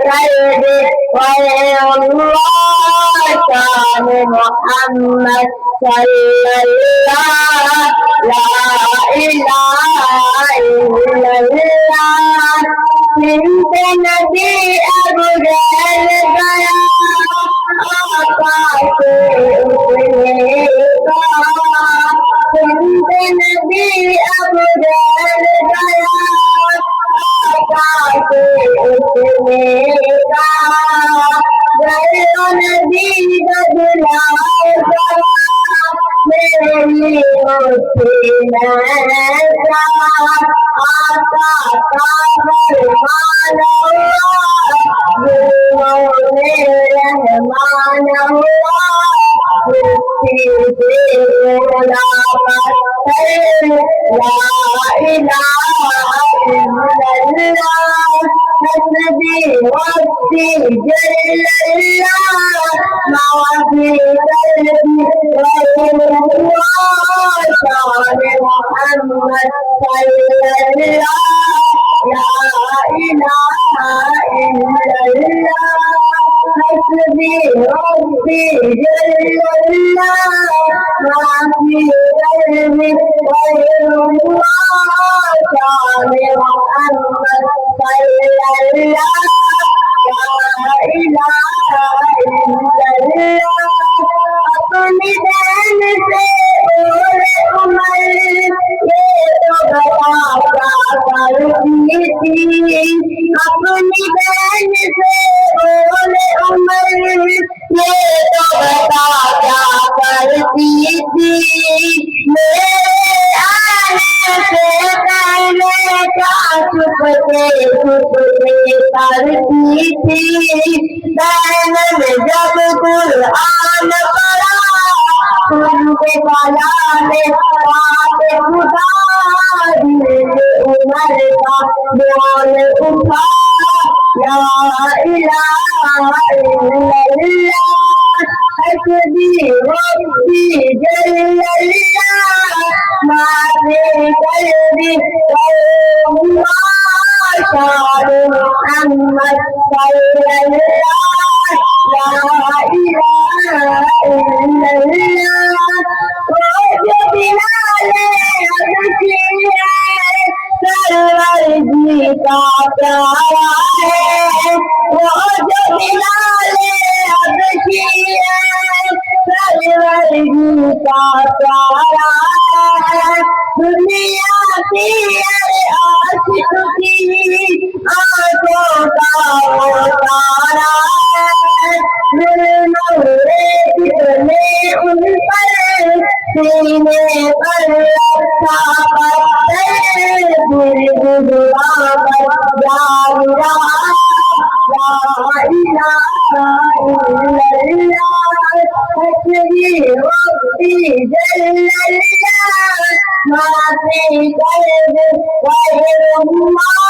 قلبي غير الله شان محمد صلى الله لا إله إلا الله सिंध नदी अबुरल गया आका के उतने का सिंध नदी अबुरल गया आका के उतने का गया नदी बदला मेरी मुझे नैसा आका का रहमान अपनी बहन से बोले उमर ये तो बता क्या करती थी अपनी बहन से बोले उमर ये तो बता क्या करती थी मेरे आने से पहले क्या छुपते करती थी बहन में जब कुरान पढ़ा सुनते बयाने बात खुदा उमर का बोल उठा ला इलाहा इल्लल्लाह हस्बी रब्बी जल्लल्लाह माने कल्बी अल्लाह शान मुहम्मद सल्लल्लाह ला इलाहा इल्लल्लाह जो बिलाले हबशी है सरवर जी का प्यारा है वो जो बिलाले हबशी है सरवर जी का प्यारा है दुनिया की आशिक की आंखों का वो तारा है कितने उन पर सीने पर रखा पत्थर गुरुआवर जाऊरा ला इलाहा इल्लल्लाह हस्बी रब्बी जल्लल्लाह माते कल्बी गैरुल्लाह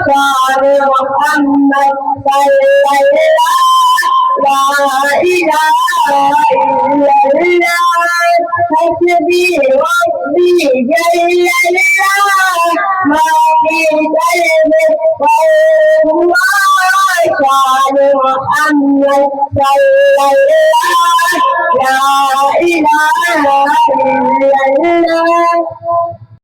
शान मुहम्मद सल्लल्लाह ला इलाहा इल्लल्लाह हस्बी रब्बी जल्लल्लाह माते कल्बी गैरुल्लाह शान मुहम्मद सल्लल्लाह ला इलाहा इल्लल्लाह